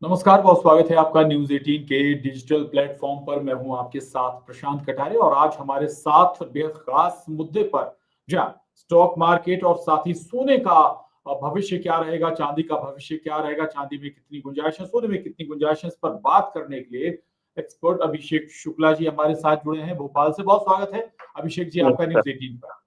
नमस्कार, बहुत स्वागत है आपका न्यूज 18 के डिजिटल प्लेटफॉर्म पर। मैं हूं आपके साथ प्रशांत कटारे और आज हमारे साथ बेहद खास मुद्दे पर जहां स्टॉक मार्केट और साथ ही सोने का भविष्य क्या रहेगा, चांदी का भविष्य क्या रहेगा, चांदी में कितनी गुंजाइश है, सोने में कितनी गुंजाइश है, इस पर बात करने के लिए एक्सपर्ट अभिषेक शुक्ला जी हमारे साथ जुड़े हैं भोपाल से। बहुत स्वागत है अभिषेक जी आपका नमस्कार। न्यूज 18 पर।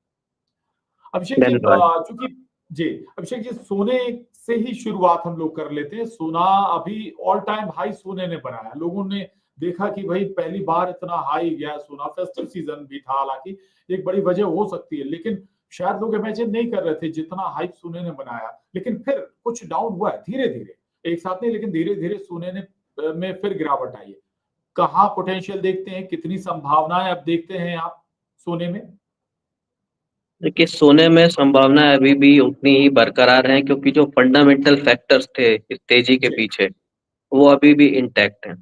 अभिषेक जी धन्यवाद। चूंकि जी अभिषेक जी, सोने से ही शुरुआत हम लोग कर लेते हैं। सोना अभी ऑल टाइम हाई सोने ने बनाया। लोगों ने देखा कि भाई पहली बार इतना हाई गया सोना। फेस्टिव सीजन भी था, हालांकि एक बड़ी वजह हो सकती है, लेकिन शायद लोग इमेजिन नहीं कर रहे थे जितना हाइप सोने ने बनाया। लेकिन फिर कुछ डाउन हुआ है धीरे धीरे, एक साथ नहीं लेकिन धीरे धीरे सोने ने में फिर गिरावट आई है। कहाँ पोटेंशियल देखते हैं, कितनी संभावनाएं अब देखते हैं आप सोने में? देखिए, सोने में संभावना अभी भी उतनी ही बरकरार है क्योंकि जो फंडामेंटल फैक्टर्स थे इस तेजी के जी पीछे वो अभी भी इंटैक्ट हैं।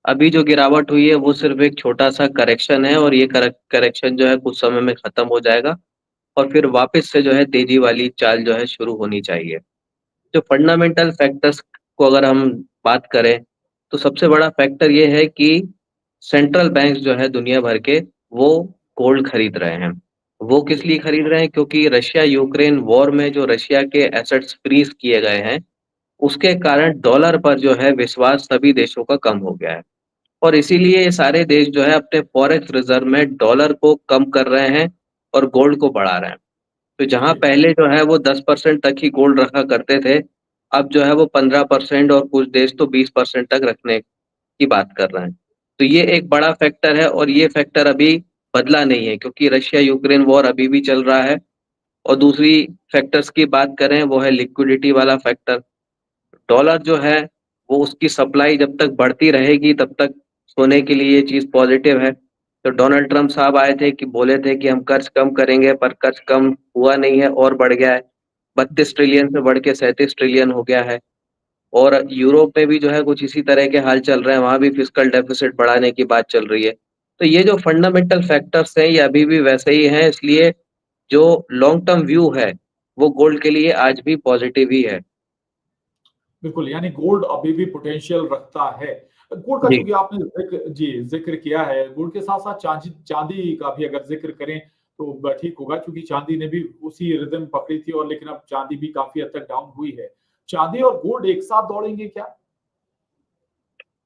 अभी जो गिरावट हुई है वो सिर्फ एक छोटा सा करेक्शन है और ये करेक्शन जो है कुछ समय में खत्म हो जाएगा और फिर वापस से जो है तेजी वाली चाल जो है शुरू होनी चाहिए। जो फंडामेंटल फैक्टर्स को अगर हम बात करें तो सबसे बड़ा फैक्टर ये है कि सेंट्रल बैंक्स जो है दुनिया भर के वो गोल्ड खरीद रहे हैं। वो किस जी लिए खरीद रहे हैं? क्योंकि रशिया यूक्रेन वॉर में जो रशिया के एसेट्स फ्रीज किए गए हैं उसके कारण डॉलर पर जो है विश्वास सभी देशों का कम हो गया है और इसीलिए ये सारे देश जो है अपने फॉरेक्स रिजर्व में डॉलर को कम कर रहे हैं और गोल्ड को बढ़ा रहे हैं। तो जहां जी पहले जो है वो 10% तक ही गोल्ड रखा करते थे, अब जो है वो 15% और कुछ देश तो 20% तक रखने की बात कर रहे हैं। तो ये एक बड़ा फैक्टर है और ये फैक्टर अभी बदला नहीं है क्योंकि रशिया यूक्रेन वॉर अभी भी चल रहा है। और दूसरी फैक्टर्स की बात करें वो है लिक्विडिटी वाला फैक्टर। डॉलर जो है वो उसकी सप्लाई जब तक बढ़ती रहेगी तब तक सोने के लिए ये चीज पॉजिटिव है। तो डोनाल्ड ट्रंप साहब आए थे कि बोले थे कि हम कर्ज कम करेंगे, पर कर्ज कम हुआ नहीं है और बढ़ गया है। 32 ट्रिलियन से बढ़ के 37 ट्रिलियन हो गया है। और यूरोप में भी जो है कुछ इसी तरह के हाल चल रहे हैं, वहां भी फिस्कल डेफिसिट बढ़ाने की बात चल रही है। तो ये जो फंडामेंटल फैक्टर्स हैं ये अभी भी वैसे ही हैं, इसलिए जो लॉन्ग टर्म व्यू है वो गोल्ड के लिए आज भी पॉजिटिव ही है। बिल्कुल, यानी गोल्ड अभी भी पोटेंशियल रखता है। गोल्ड का जी। चूंकि आपने जिक्र किया है, गोल्ड के साथ साथ चांदी चांदी का भी अगर जिक्र करें तो ठीक होगा, क्योंकि चांदी ने भी उसी रिदम पकड़ी थी और लेकिन अब चांदी भी काफी हद तक डाउन हुई है। चांदी और गोल्ड एक साथ दौड़ेंगे क्या?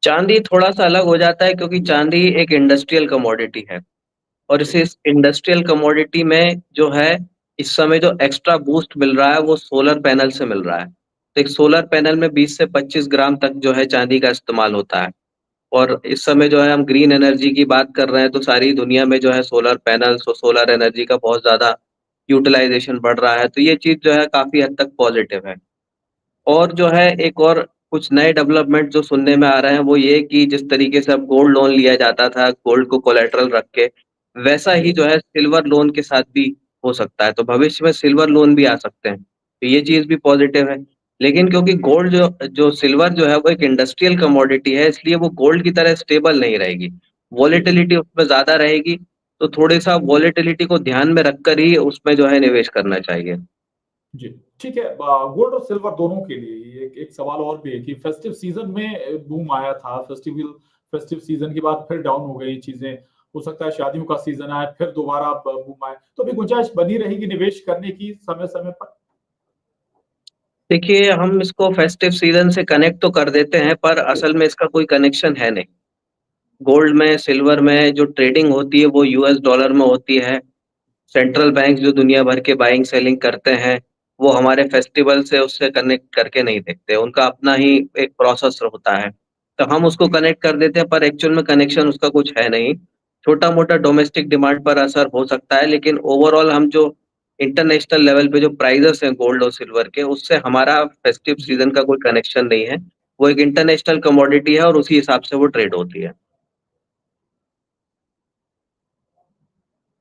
चांदी थोड़ा सा अलग हो जाता है क्योंकि चांदी एक इंडस्ट्रियल कमोडिटी है और जी इस इंडस्ट्रियल कमोडिटी में जो है इस समय जो एक्स्ट्रा बूस्ट मिल रहा है वो सोलर पैनल से मिल रहा है। तो एक सोलर पैनल में 20 से 25 ग्राम तक जो है चांदी का इस्तेमाल होता है। और इस समय जो है हम ग्रीन एनर्जी की बात कर रहे हैं तो सारी दुनिया में जो है सोलर पैनल्स और सोलर एनर्जी का बहुत ज्यादा यूटिलाइजेशन बढ़ रहा है। तो ये चीज जो है काफी हद तक पॉजिटिव है। और जो है एक और कुछ नए डेवलपमेंट जो सुनने में आ रहे हैं वो ये कि जिस तरीके से अब गोल्ड लोन लिया जाता था गोल्ड को कोलेटरल रख के, वैसा ही जी जो है सिल्वर लोन के साथ भी हो सकता है। तो भविष्य में सिल्वर लोन भी आ सकते हैं, तो ये चीज भी पॉजिटिव है। लेकिन क्योंकि गोल्ड जो जो सिल्वर जो है वो एक इंडस्ट्रियल कमोडिटी है इसलिए वो गोल्ड की तरह स्टेबल नहीं रहेगी। जी वॉलेटिलिटी उसमें ज्यादा रहेगी। तो थोड़े सा वॉलेटिलिटी को ध्यान में रखकर ही उसमें जो है निवेश करना चाहिए। जी ठीक है। गोल्ड और सिल्वर दोनों के लिए एक सवाल और भी है कि फेस्टिव सीजन में बूम आया था। फेस्टिव सीजन के बाद फिर डाउन हो गई चीजें। हो सकता है शादियों का सीजन आए फिर दोबारा बूम आए, तो भी गुंजाइश बनी रहेगी निवेश करने की समय समय पर? देखिए, हम इसको फेस्टिव सीजन से कनेक्ट तो कर देते हैं पर असल में इसका कोई कनेक्शन है नहीं। गोल्ड में सिल्वर में जो ट्रेडिंग होती है वो यूएस डॉलर में होती है। सेंट्रल बैंक जो दुनिया भर के बाइंग सेलिंग करते हैं वो हमारे फेस्टिवल से उससे कनेक्ट करके नहीं देखते, उनका अपना ही एक प्रोसेस होता है। तो हम उसको कनेक्ट कर देते हैं पर एक्चुअल में कनेक्शन उसका कुछ है नहीं। छोटा मोटा डोमेस्टिक डिमांड पर असर हो सकता है लेकिन ओवरऑल हम जो इंटरनेशनल लेवल पे जो प्राइजेस हैं गोल्ड और सिल्वर के उससे हमारा फेस्टिव जी सीजन का कोई कनेक्शन नहीं है। वो एक इंटरनेशनल कमोडिटी है और उसी हिसाब से वो ट्रेड होती है।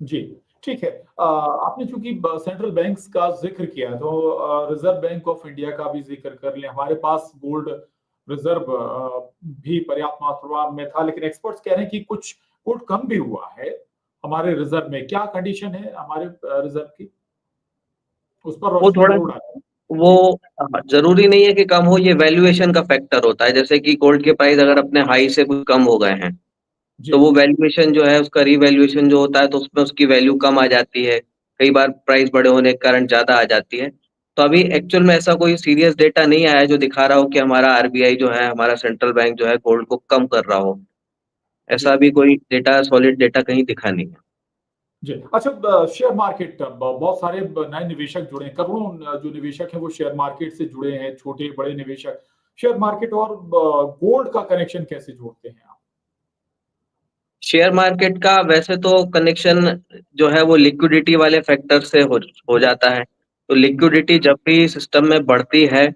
जी ठीक है। आपने चूंकि सेंट्रल बैंक्स का जिक्र किया है, तो रिजर्व बैंक ऑफ इंडिया का भी जिक्र कर लें। हमारे पास गोल्ड रिजर्व भी पर्याप्त मात्रा में था, लेकिन एक्सपर्ट्स कह रहे हैं कि कुछ गोल्ड कम भी हुआ है हमारे रिजर्व में। क्या कंडीशन है हमारे रिजर्व की, उस पर वो रोशनी थोड़ा जरूर डालें। वो जरूरी नहीं है कि कम हो, ये वैल्यूएशन का फैक्टर होता है। जैसे कि गोल्ड के प्राइस अगर अपने हाई से कुछ कम हो गए हैं जी तो वो वैल्यूएशन जो है उसका रीवैल्यूएशन जो होता है तो उसमें उसकी वैल्यू कम आ जाती है। कई बार प्राइस बड़े होने के कारण ज्यादा आ जाती है। तो अभी एक्चुअल में ऐसा कोई सीरियस डेटा नहीं आया है जो दिखा रहा हो कि हमारा आरबीआई जो है, हमारा सेंट्रल बैंक जो है गोल्ड को कम कर रहा हो। जी ऐसा अभी कोई डेटा, सॉलिड डेटा कहीं दिखा नहीं है। जी। अच्छा, शेयर मार्केट, बहुत सारे नए निवेशक जुड़े हैं, करोड़ों जो निवेशक हैं वो शेयर मार्केट से जुड़े हैं, छोटे बड़े निवेशक। शेयर मार्केट और गोल्ड का कनेक्शन कैसे जोड़ते हैं आप? शेयर मार्केट का वैसे तो कनेक्शन जो है वो लिक्विडिटी वाले फैक्टर से हो जाता है। तो जी लिक्विडिटी जब भी सिस्टम में बढ़ती है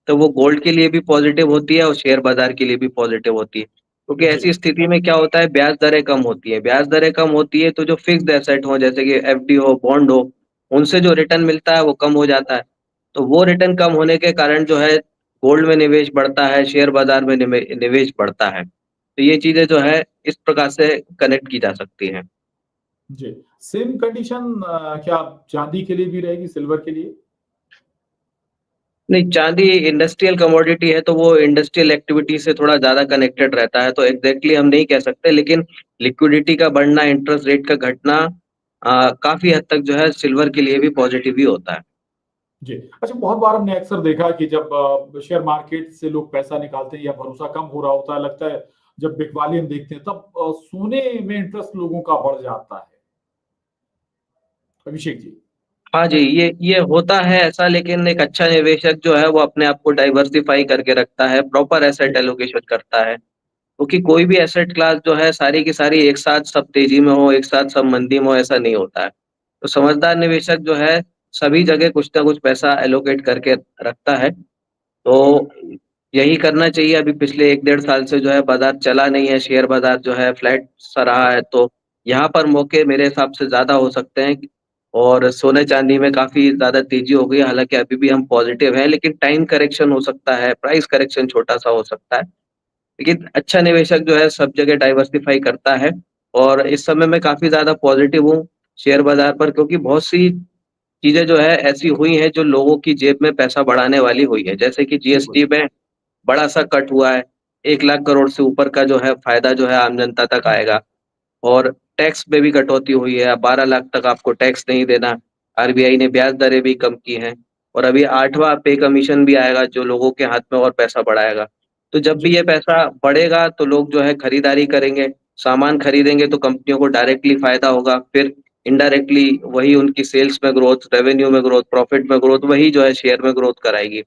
तो वो गोल्ड के लिए भी पॉजिटिव होती है और शेयर बाजार के लिए भी पॉजिटिव होती है। क्योंकि जी ऐसी स्थिति में क्या होता है, ब्याज दरें कम होती है। ब्याज दरें कम होती है तो जो फिक्स्ड एसेट हो, जैसे कि एफडी हो, बॉन्ड हो, उनसे जो रिटर्न मिलता है वो कम हो जाता है। तो वो रिटर्न कम होने के कारण जो है गोल्ड में निवेश बढ़ता है, शेयर बाजार में निवेश बढ़ता है। तो ये चीजें जो है इस प्रकार से कनेक्ट की जा सकती हैं। जी। सेम कंडीशन क्या चांदी के लिए भी रहेगी, सिल्वर के लिए? नहीं, चांदी इंडस्ट्रियल कमोडिटी है तो वो इंडस्ट्रियल एक्टिविटी से थोड़ा ज्यादा कनेक्टेड रहता है, तो एग्जैक्टली हम नहीं कह सकते। लेकिन लिक्विडिटी का बढ़ना, इंटरेस्ट रेट का घटना काफी हद तक जो है सिल्वर के लिए भी पॉजिटिव ही होता है। जी। अच्छा, बहुत बार हमने अक्सर देखा कि जब शेयर मार्केट से लोग पैसा निकालते हैं या भरोसा कम हो रहा होता है, लगता है जब बिकवाली हम देखते हैं तब सोने में इंटरेस्ट लोगों का बढ़ जाता है। अभिषेक जी। हाँ जी, ये होता है ऐसा, लेकिन एक अच्छा निवेशक जो है वो अपने आप को डाइवर्सिफाई करके रखता है, प्रॉपर जी एसेट एलोकेशन करता है। क्योंकि कोई भी एसेट क्लास जो है सारी की सारी एक साथ सब तेजी में हो, एक साथ सब मंदी में हो, ऐसा नहीं होता है। तो समझदार निवेशक जो है सभी जगह कुछ ना कुछ पैसा एलोकेट करके रखता है। तो यही करना चाहिए। अभी पिछले 1 डेढ़ साल से जो है बाजार चला नहीं है, शेयर बाजार जो है फ्लैट सा रहा है। तो यहाँ पर मौके मेरे हिसाब से ज्यादा हो सकते हैं। और सोने चांदी में काफी ज्यादा तेजी हो गई है, हालांकि अभी भी हम पॉजिटिव हैं, लेकिन टाइम करेक्शन हो सकता है, प्राइस करेक्शन छोटा सा हो सकता है। लेकिन अच्छा निवेशक जो है सब जगह डाइवर्सिफाई करता है। और इस समय मैं काफी ज्यादा पॉजिटिव हूँ शेयर बाजार पर, क्योंकि बहुत सी चीजें जो है ऐसी हुई हैं जो लोगों की जेब में पैसा बढ़ाने वाली हुई है। जैसे कि बिल्कुल। जीएसटी में बड़ा सा कट हुआ है, 1 लाख करोड़ से ऊपर का जो है फायदा जो है आम जनता तक हम्म, आएगा। और टैक्स में भी कटौती हुई है, 12 लाख तक आपको टैक्स नहीं देना। आरबीआई ने ब्याज दरें भी कम की हैं। और अभी 8वां पे कमीशन भी आएगा जो लोगों के हाथ में और पैसा बढ़ाएगा। तो जब जी भी ये पैसा बढ़ेगा तो लोग जो है खरीदारी करेंगे, सामान खरीदेंगे, तो कंपनियों को डायरेक्टली फायदा होगा। फिर इनडायरेक्टली वही उनकी सेल्स में ग्रोथ, रेवेन्यू में ग्रोथ, प्रॉफिट में ग्रोथ, वही जो है शेयर में ग्रोथ कराएगी।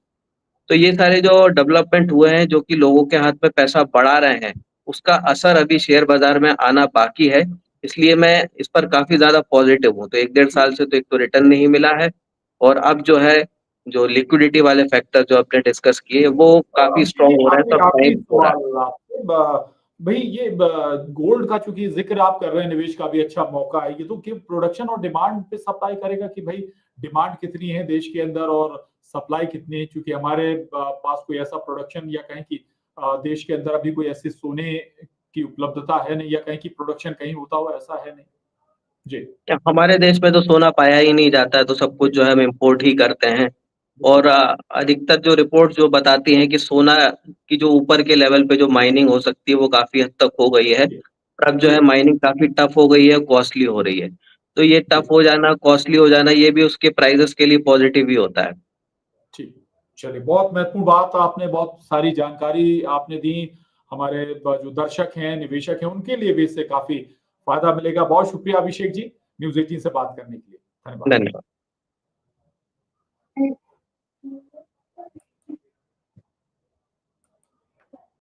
तो ये सारे जो डेवलपमेंट हुए हैं जो कि लोगों के हाथ में पैसा बढ़ा रहे हैं, उसका असर अभी शेयर बाजार में आना बाकी है। इसलिए मैं इस पर काफी ज्यादा पॉजिटिव हूँ। तो 1 डेढ़ साल से तो एक तो रिटर्न नहीं मिला है, और अब जो है जो लिक्विडिटी वाले फैक्टर जो आपने डिस्कस किए वो काफी ये स्ट्रांग हो रहा है, आखिरी सब आखिरी टाइम हो रहा है। सवाल आपसे, भाई ये गोल्ड का चूंकि जिक्र आप कर रहे हैं, निवेश का भी अच्छा मौका है ये, तो कि प्रोडक्शन और डिमांड पे सप्लाई करेगा कि भाई डिमांड कितनी है देश के अंदर और सप्लाई कितनी है, क्योंकि हमारे पास कोई ऐसा प्रोडक्शन या कहीं की देश के अंदर अभी कोई ऐसी सोने की उपलब्धता है नहीं, या कहीं की प्रोडक्शन कहीं होता हुआ ऐसा है नहीं। जी हमारे देश में तो सोना पाया ही नहीं जाता है, तो सब कुछ जो है हम इम्पोर्ट ही करते हैं। और बिल्कुल। अधिकतर जो रिपोर्ट जो बताती हैं कि सोना की जो ऊपर के लेवल पे जो माइनिंग हो सकती है वो काफी हद तक हो गई है। जी और अब जो जी है माइनिंग काफी टफ हो गई है, कॉस्टली हो रही है। तो ये जी टफ हो जाना, कॉस्टली हो जाना, ये भी उसके प्राइसेस के लिए पॉजिटिव ही होता है। ठीक। चलिए, बहुत महत्वपूर्ण बात आपने, बहुत सारी जानकारी आपने दी। हमारे जो दर्शक हैं, निवेशक हैं, उनके लिए भी इससे काफी फायदा मिलेगा। बहुत शुक्रिया अभिषेक जी, न्यूज 18 से बात करने के लिए। धन्यवाद। धन्यवाद।